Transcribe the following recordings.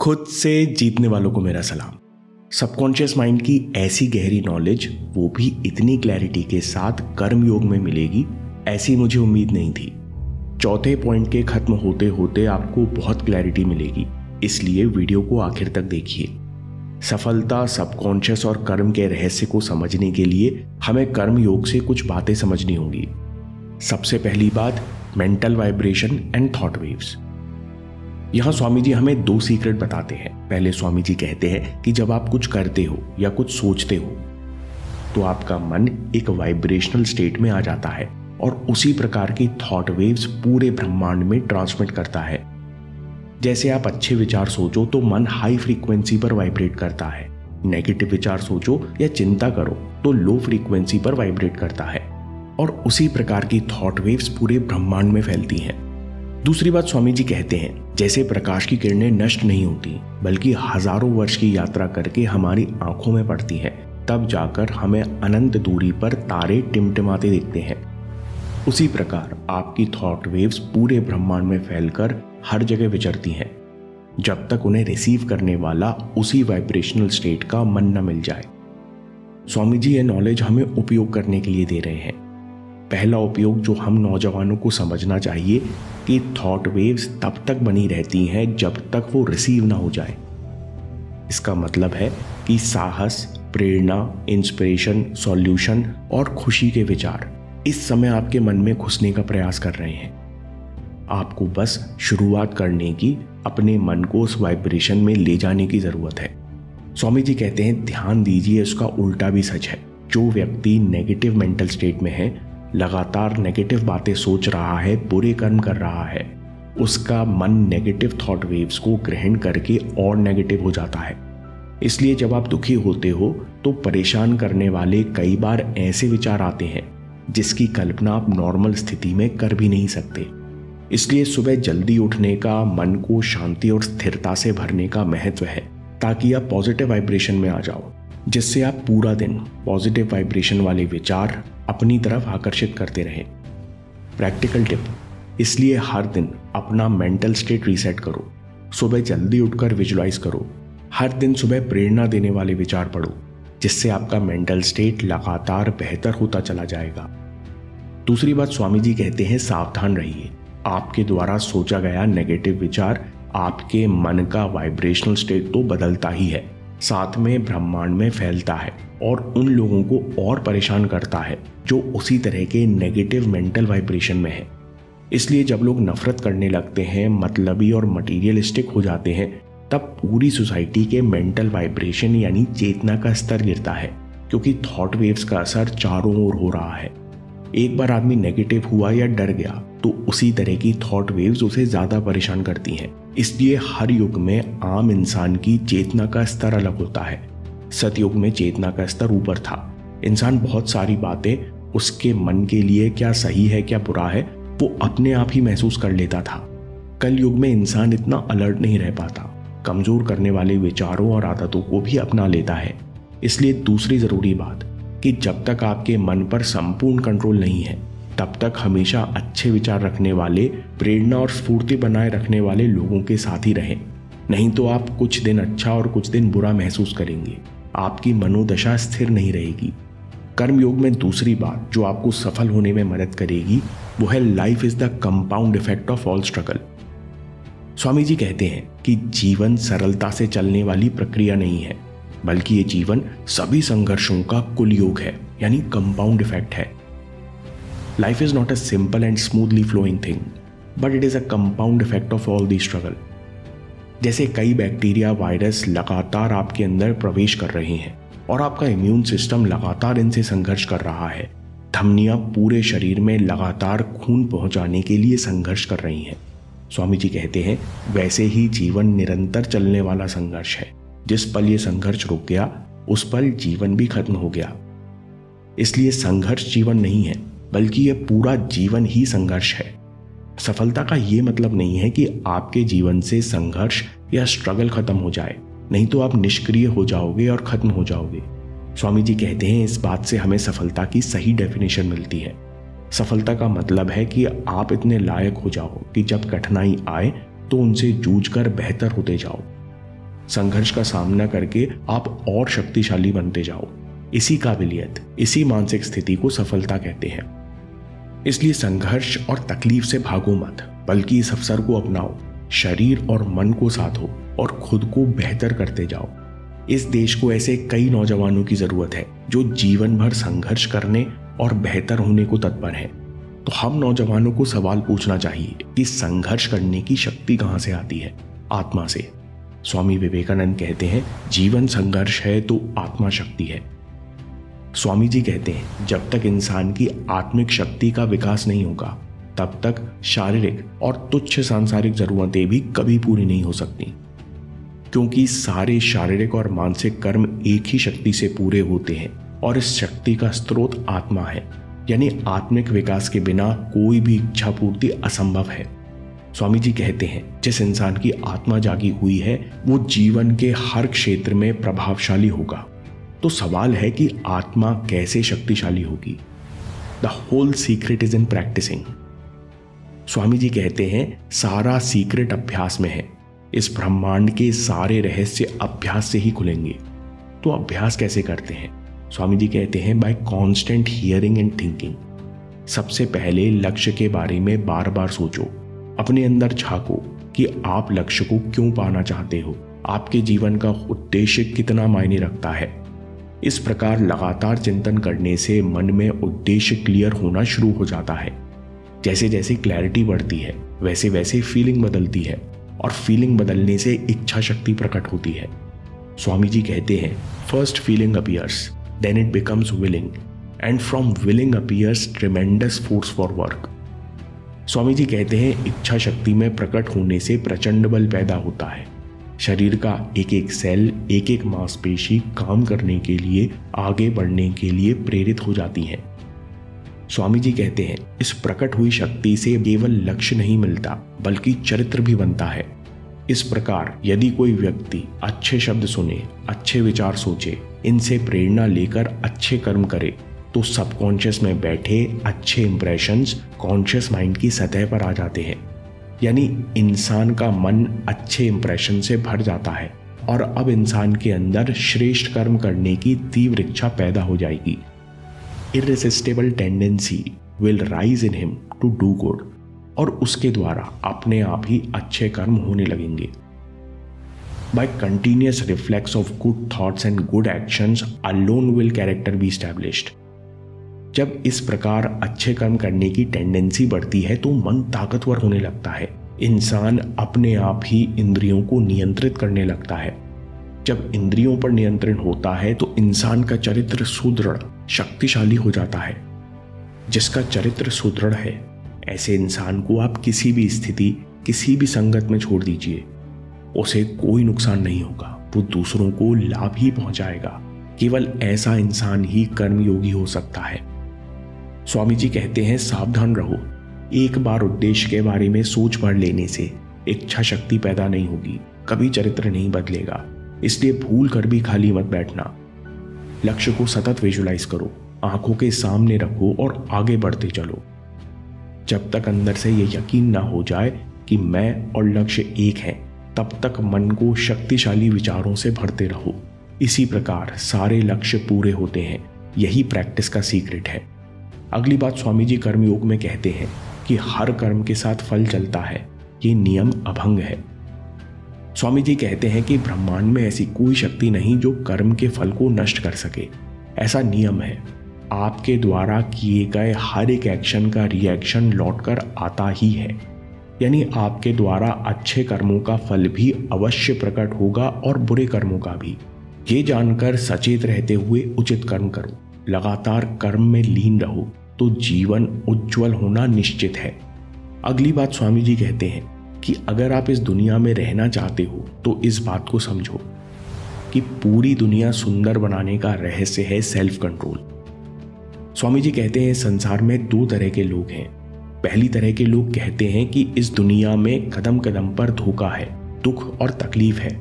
खुद से जीतने वालों को मेरा सलाम। सबकॉन्शियस माइंड की ऐसी गहरी नॉलेज, वो भी इतनी क्लैरिटी के साथ कर्म योग में मिलेगी, ऐसी मुझे उम्मीद नहीं थी। चौथे पॉइंट के खत्म होते होते आपको बहुत क्लैरिटी मिलेगी, इसलिए वीडियो को आखिर तक देखिए। सफलता, सबकॉन्शियस और कर्म के रहस्य को समझने के लिए हमें कर्म योग से कुछ बातें समझनी होंगी। सबसे पहली बात, mental vibration and thought waves. यहां स्वामी जी हमें दो सीक्रेट बताते हैं। पहले स्वामी जी कहते हैं कि जब आप कुछ करते हो या कुछ सोचते हो तो आपका मन एक वाइब्रेशनल स्टेट में आ जाता है और उसी प्रकार की थॉट वेव्स पूरे ब्रह्मांड में ट्रांसमिट करता है। जैसे आप अच्छे विचार सोचो तो मन हाई फ्रीक्वेंसी पर वाइब्रेट करता है, नेगेटिव विचार सोचो या चिंता करो तो लो फ्रीक्वेंसी पर वाइब्रेट करता है, और उसी प्रकार की थॉट वेव्स पूरे ब्रह्मांड में फैलती हैं। दूसरी बात स्वामी जी कहते हैं, जैसे प्रकाश की किरणें नष्ट नहीं होती बल्कि हजारों वर्ष की यात्रा करके हमारी आंखों में पड़ती हैं, तब जाकर हमें अनंत दूरी पर तारे टिमटिमाते दिखते हैं। उसी प्रकार आपकी थॉट वेव्स पूरे ब्रह्मांड में फैलकर हर जगह विचरती हैं, जब तक उन्हें रिसीव करने वाला उसी वाइब्रेशनल स्टेट का मन न मिल जाए। स्वामी जी ये नॉलेज हमें उपयोग करने के लिए दे रहे हैं। पहला उपयोग जो हम नौजवानों को समझना चाहिए कि थॉट वेव्स तब तक बनी रहती हैं जब तक वो रिसीव ना हो जाए। इसका मतलब है कि साहस, प्रेरणा, इंस्पिरेशन, सॉल्यूशन और खुशी के विचार इस समय आपके मन में घुसने का प्रयास कर रहे हैं। आपको बस शुरुआत करने की, अपने मन को उस वाइब्रेशन में ले जाने की जरूरत है। स्वामी जी कहते हैं, ध्यान दीजिए, उसका उल्टा भी सच है। जो व्यक्ति नेगेटिव मेंटल स्टेट में है, लगातार नेगेटिव बातें सोच रहा है, बुरे कर्म कर रहा है, उसका मन नेगेटिव थॉट वेव्स को ग्रहण करके और नेगेटिव हो जाता है। इसलिए जब आप दुखी होते हो तो परेशान करने वाले कई बार ऐसे विचार आते हैं जिसकी कल्पना आप नॉर्मल स्थिति में कर भी नहीं सकते। इसलिए सुबह जल्दी उठने का, मन को शांति और स्थिरता से भरने का महत्व है, ताकि आप पॉजिटिव वाइब्रेशन में आ जाओ, जिससे आप पूरा दिन पॉजिटिव वाइब्रेशन वाले विचार अपनी तरफ आकर्षित करते रहें। प्रैक्टिकल टिप, इसलिए हर दिन अपना मेंटल स्टेट रीसेट करो। सुबह जल्दी उठकर विजुलाइज करो। हर दिन सुबह प्रेरणा देने वाले विचार पढ़ो, जिससे आपका मेंटल स्टेट लगातार बेहतर होता चला जाएगा। दूसरी बात स्वामी जी कहते हैं, सावधान रहिए। आपके द्वारा सोचा गया नेगेटिव विचार आपके मन का वाइब्रेशनल स्टेट तो बदलता ही है, साथ में ब्रह्मांड में फैलता है और उन लोगों को और परेशान करता है जो उसी तरह के नेगेटिव मेंटल वाइब्रेशन में है। इसलिए जब लोग नफरत करने लगते हैं, मतलबी और मटीरियलिस्टिक हो जाते हैं, तब पूरी सोसाइटी के मेंटल वाइब्रेशन यानी चेतना का स्तर गिरता है, क्योंकि थॉट वेव्स का असर चारों ओर हो रहा है। एक बार आदमी नेगेटिव हुआ या डर गया तो उसी तरह की थॉट वेव्स उसे ज्यादा परेशान करती हैं। इसलिए हर युग में आम इंसान की चेतना का स्तर अलग होता है। सतयुग में चेतना का स्तर ऊपर था। इंसान बहुत सारी बातें, उसके मन के लिए क्या सही है क्या बुरा है, वो अपने आप ही महसूस कर लेता था। कल युग में इंसान इतना अलर्ट नहीं रह पाता, कमजोर करने वाले विचारों और आदतों को भी अपना लेता है। इसलिए दूसरी जरूरी बात कि जब तक आपके मन पर संपूर्ण कंट्रोल नहीं है, तब तक हमेशा अच्छे विचार रखने वाले, प्रेरणा और स्फूर्ति बनाए रखने वाले लोगों के साथ ही रहें। नहीं तो आप कुछ दिन अच्छा और कुछ दिन बुरा महसूस करेंगे। आपकी मनोदशा स्थिर नहीं रहेगी। कर्म योग में दूसरी बात जो आपको सफल होने में मदद करेगी वो है, life is the compound effect of all struggle. Swami ji कहते हैं कि जीवन सरलता से चलने वाली प्रक्रिया नहीं है, बल्कि ये जीवन सभी संघर्षों का कुल योग है, यानी कंपाउंड इफेक्ट है। Life is not a simple and smoothly flowing thing, but it is a compound effect of all the struggle. जैसे कई बैक्टीरिया, वायरस लगातार आपके अंदर प्रवेश कर रहे हैं और आपका इम्यून सिस्टम लगातार इनसे संघर्ष कर रहा है। धमनियां पूरे शरीर में लगातार खून पहुंचाने के लिए संघर्ष कर रही हैं। स्वामी जी कहते हैं, वैसे ही जीवन निरंतर चलने वाला संघर्ष है। जिस पल ये संघर्ष रुक गया, उस पल जीवन भी खत्म हो गया। इसलिए संघर्ष जीवन नहीं है, बल्कि यह पूरा जीवन ही संघर्ष है। सफलता का यह मतलब नहीं है कि आपके जीवन से संघर्ष या स्ट्रगल खत्म हो जाए, नहीं तो आप निष्क्रिय हो जाओगे और खत्म हो जाओगे। स्वामी जी कहते हैं, इस बात से हमें सफलता की सही डेफिनेशन मिलती है। सफलता का मतलब है कि आप इतने लायक हो जाओ कि जब कठिनाई आए तो उनसे जूझकर बेहतर होते जाओ। संघर्ष का सामना करके आप और शक्तिशाली बनते जाओ। इसी काबिलियत, इसी मानसिक स्थिति को सफलता कहते हैं। इसलिए संघर्ष और तकलीफ से भागो मत, बल्कि इस अवसर को अपनाओ, शरीर और मन को साधो और खुद को बेहतर करते जाओ। इस देश को ऐसे कई नौजवानों की जरूरत है जो जीवन भर संघर्ष करने और बेहतर होने को तत्पर है। तो हम नौजवानों को सवाल पूछना चाहिए कि संघर्ष करने की शक्ति कहां से आती है? आत्मा से। स्वामी विवेकानंद कहते हैं, जीवन संघर्ष है तो आत्मा शक्ति है। स्वामी जी कहते हैं, जब तक इंसान की आत्मिक शक्ति का विकास नहीं होगा तब तक शारीरिक और तुच्छ सांसारिक जरूरतें भी कभी पूरी नहीं हो सकती, क्योंकि सारे शारीरिक और मानसिक कर्म एक ही शक्ति से पूरे होते हैं और इस शक्ति का स्रोत आत्मा है। यानी आत्मिक विकास के बिना कोई भी इच्छा पूर्ति असंभव है। स्वामी जी कहते हैं, जिस इंसान की आत्मा जागी हुई है वो जीवन के हर क्षेत्र में प्रभावशाली होगा। तो सवाल है कि आत्मा कैसे शक्तिशाली होगी? The whole secret is in practising. Swami ji कहते हैं, सारा सीक्रेट अभ्यास में है। इस ब्रह्मांड के सारे रहस्य अभ्यास से ही खुलेंगे। तो अभ्यास कैसे करते हैं? स्वामी जी कहते हैं, by constant hearing and thinking. सबसे पहले लक्ष्य के बारे में बार बार सोचो, अपने अंदर झांको कि आप लक्ष्य को क्यों पाना चाहते हो, आपके जीवन का उद्देश्य कितना मायने रखता है। इस प्रकार लगातार चिंतन करने से मन में उद्देश्य क्लियर होना शुरू हो जाता है। जैसे जैसे क्लैरिटी बढ़ती है वैसे वैसे फीलिंग बदलती है और फीलिंग बदलने से इच्छा शक्ति प्रकट होती है। स्वामी जी कहते हैं, first feeling appears, then it becomes willing, and from willing appears tremendous force for work. Swami ji कहते हैं, इच्छा शक्ति में प्रकट होने से प्रचंड बल पैदा होता है। शरीर का एक एक सेल, एक एक मांसपेशी काम करने के लिए, आगे बढ़ने के लिए प्रेरित हो जाती है। स्वामी जी कहते हैं, इस प्रकट हुई शक्ति से केवल लक्ष्य नहीं मिलता बल्कि चरित्र भी बनता है। इस प्रकार यदि कोई व्यक्ति अच्छे शब्द सुने, अच्छे विचार सोचे, इनसे प्रेरणा लेकर अच्छे कर्म करे, तो सबकॉन्शियस में बैठे अच्छे इंप्रेशंस कॉन्शियस माइंड की सतह पर आ जाते हैं। यानी इंसान का मन अच्छे इंप्रेशन से भर जाता है और अब इंसान के अंदर श्रेष्ठ कर्म करने की तीव्र इच्छा पैदा हो जाएगी। Irresistible tendency will rise in him to do good, और उसके द्वारा अपने आप ही अच्छे कर्म होने लगेंगे। By continuous reflex of good thoughts and good actions alone will character be established. जब इस प्रकार अच्छे कर्म करने की टेंडेंसी बढ़ती है तो मन ताकतवर होने लगता है। इंसान अपने आप ही इंद्रियों को नियंत्रित करने लगता है। जब इंद्रियों पर नियंत्रण होता है तो इंसान का चरित्र सुदृढ़, शक्तिशाली हो जाता है। जिसका चरित्र सुदृढ़ है, ऐसे इंसान को आप किसी भी स्थिति, किसी भी संगत में छोड़ दीजिए, उसे कोई नुकसान नहीं होगा, वो दूसरों को लाभ ही पहुंचाएगा। केवल ऐसा इंसान ही कर्मयोगी हो सकता है। स्वामी जी कहते हैं, सावधान रहो, एक बार उद्देश्य के बारे में सोच पढ़ लेने से इच्छा शक्ति पैदा नहीं होगी, कभी चरित्र नहीं बदलेगा। इसलिए भूल कर भी खाली मत बैठना। लक्ष्य को सतत विजुलाइज करो, आंखों के सामने रखो और आगे बढ़ते चलो। जब तक अंदर से यह यकीन ना हो जाए कि मैं और लक्ष्य एक हैं, तब तक मन को शक्तिशाली विचारों से भरते रहो। इसी प्रकार सारे लक्ष्य पूरे होते हैं। यही प्रैक्टिस का सीक्रेट है। अगली बात स्वामी जी कर्मयोग में कहते हैं कि हर कर्म के साथ फल चलता है, ये नियम अभंग है। स्वामी जी कहते हैं कि ब्रह्मांड में ऐसी कोई शक्ति नहीं जो कर्म के फल को नष्ट कर सके। ऐसा नियम है, आपके द्वारा किए गए हर एक एक्शन का रिएक्शन लौटकर आता ही है। यानी आपके द्वारा अच्छे कर्मों का फल भी अवश्य प्रकट होगा और बुरे कर्मों का भी। ये जानकर सचेत रहते हुए उचित कर्म करो, लगातार कर्म में लीन रहो, तो जीवन उज्जवल होना निश्चित है। अगली बात स्वामी जी कहते हैं कि अगर आप इस दुनिया में रहना चाहते हो तो इस बात को समझो कि पूरी दुनिया सुंदर बनाने का रहस्य है सेल्फ कंट्रोल। स्वामी जी कहते हैं, संसार में दो तरह के लोग हैं। पहली तरह के लोग कहते हैं कि इस दुनिया में कदम कदम पर धोखा है, दुख और तकलीफ है।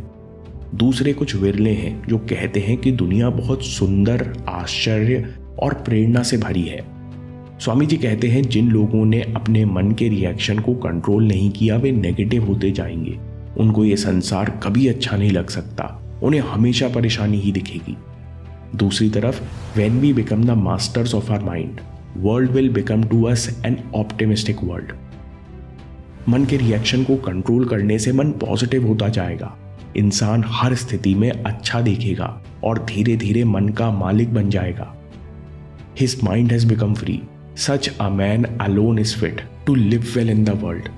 दूसरे कुछ विरले हैं जो कहते हैं कि दुनिया बहुत सुंदर, आश्चर्य और प्रेरणा से भरी है। स्वामी जी कहते हैं, जिन लोगों ने अपने मन के रिएक्शन को कंट्रोल नहीं किया वे नेगेटिव होते जाएंगे। उनको ये संसार कभी अच्छा नहीं लग सकता, उन्हें हमेशा परेशानी ही दिखेगी। दूसरी तरफ, when we become the masters of our mind, world will become to us an optimistic world. मन के रिएक्शन को कंट्रोल करने से मन पॉजिटिव होता जाएगा, इंसान हर स्थिति में अच्छा देखेगा और धीरे धीरे मन का मालिक बन जाएगा। His mind has become free. Such a man alone is fit to live well in the world.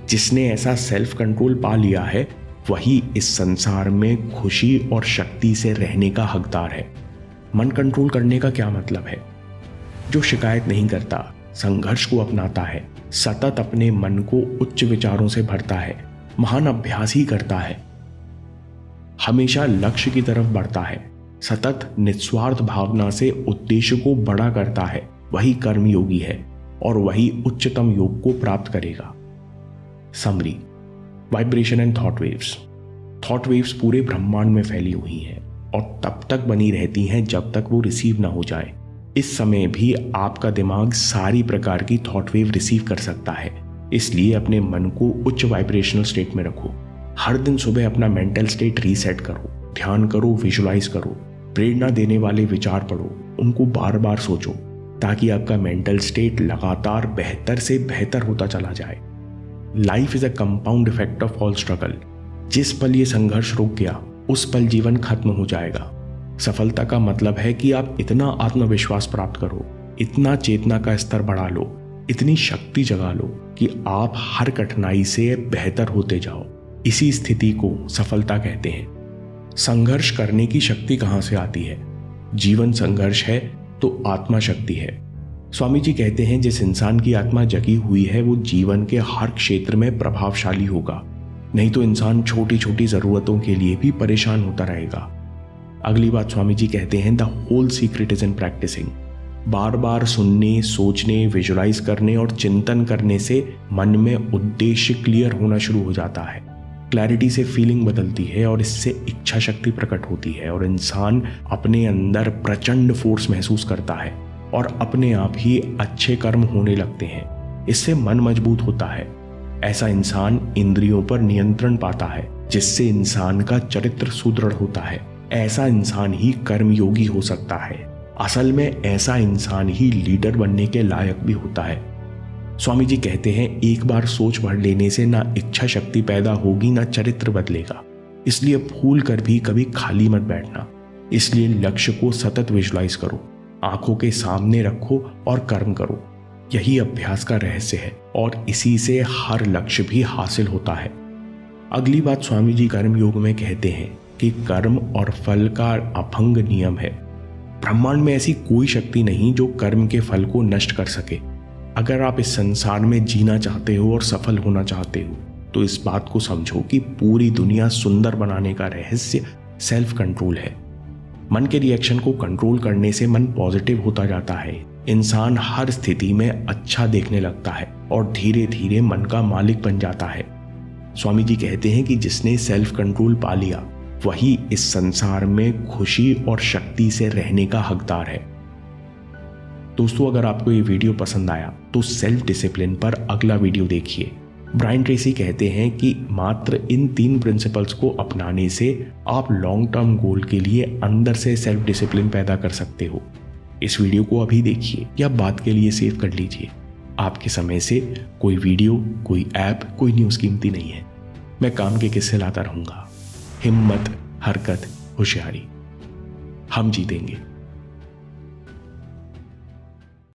जिसने ऐसा सेल्फ कंट्रोल पा लिया है वही इस संसार में खुशी और शक्ति से रहने का हकदार है। मन कंट्रोल करने का क्या मतलब है? जो शिकायत नहीं करता, संघर्ष को अपनाता है, सतत अपने मन को उच्च विचारों से भरता है, महान अभ्यास ही करता है, हमेशा लक्ष्य की तरफ बढ़ता है, सतत निस्वार्थ भावना से उद्देश्य को बड़ा करता है, वही कर्मयोगी है और वही उच्चतम योग को प्राप्त करेगा। Summary, vibration and thought waves. Thought waves पूरे ब्रह्मांड में फैली हुई हैं और तब तक बनी रहती हैं जब तक वो रिसीव ना हो जाए। इस समय भी आपका दिमाग सारी प्रकार की थॉट वेव रिसीव कर सकता है, इसलिए अपने मन को उच्च वाइब्रेशनल स्टेट में रखो। हर दिन सुबह अपना मेंटल स्टेट रीसेट करो, ध्यान करो, विजुलाइज करो, प्रेरणा देने वाले विचार पढ़ो, उनको बार बार सोचो, ताकि आपका मेंटल स्टेट लगातार बेहतर से बेहतर होता चला जाए। Life is a compound effect of all struggle. जिस पल ये संघर्ष रुक गया उस पल जीवन खत्म हो जाएगा। सफलता का मतलब है कि आप इतना आत्मविश्वास प्राप्त करो, इतना चेतना का स्तर बढ़ा लो, इतनी शक्ति जगा लो कि आप हर कठिनाई से बेहतर होते जाओ। इसी स्थिति को सफलता कहते हैं। संघर्ष करने की शक्ति कहां से आती है? जीवन संघर्ष है तो आत्मा शक्ति है। स्वामी जी कहते हैं, जिस इंसान की आत्मा जगी हुई है वो जीवन के हर क्षेत्र में प्रभावशाली होगा, नहीं तो इंसान छोटी छोटी जरूरतों के लिए भी परेशान होता रहेगा। अगली बात स्वामी जी कहते हैं, the whole secret is in practising. बार बार सुनने, सोचने, विजुलाइज करने और चिंतन करने से मन में उद्देश्य क्लियर होना शुरू हो जाता है। क्लैरिटी से फीलिंग बदलती है और इससे इच्छा शक्ति प्रकट होती है और इंसान अपने अंदर प्रचंड फोर्स महसूस करता है और अपने आप ही अच्छे कर्म होने लगते हैं। इससे मन मजबूत होता है। ऐसा इंसान इंद्रियों पर नियंत्रण पाता है, जिससे इंसान का चरित्र सुदृढ़ होता है। ऐसा इंसान ही कर्मयोगी हो सकता है। असल में ऐसा इंसान ही लीडर बनने के लायक भी होता है। स्वामी जी कहते हैं, एक बार सोच भर लेने से ना इच्छा शक्ति पैदा होगी ना चरित्र बदलेगा। इसलिए भूल कर भी कभी खाली मत बैठना। इसलिए लक्ष्य को सतत विजुलाइज करो, आंखों के सामने रखो और कर्म करो। यही अभ्यास का रहस्य है और इसी से हर लक्ष्य भी हासिल होता है। अगली बात स्वामी जी कर्म योग में कहते हैं कि कर्म और फल का अभंग नियम है। ब्रह्मांड में ऐसी कोई शक्ति नहीं जो कर्म के फल को नष्ट कर सके। अगर आप इस संसार में जीना चाहते हो और सफल होना चाहते हो तो इस बात को समझो कि पूरी दुनिया सुंदर बनाने का रहस्य सेल्फ कंट्रोल है। मन के रिएक्शन को कंट्रोल करने से मन पॉजिटिव होता जाता है, इंसान हर स्थिति में अच्छा देखने लगता है और धीरे धीरे मन का मालिक बन जाता है। स्वामी जी कहते हैं कि जिसने सेल्फ कंट्रोल पा लिया वही इस संसार में खुशी और शक्ति से रहने का हकदार है। दोस्तों, अगर आपको ये वीडियो पसंद आया तो सेल्फ डिसिप्लिन पर अगला वीडियो देखिए। ब्रायन ट्रेसी कहते हैं कि मात्र इन 3 प्रिंसिपल्स को अपनाने से आप लॉन्ग टर्म गोल के लिए अंदर से सेल्फ डिसिप्लिन पैदा कर सकते हो। इस वीडियो को अभी देखिए या बाद के लिए सेव कर लीजिए। आपके समय से कोई वीडियो, कोई ऐप, कोई न्यूज़ कीमती नहीं है। मैं काम के किस्से लाता रहूंगा। हिम्मत, हरकत, होशियारी, हम जीतेंगे।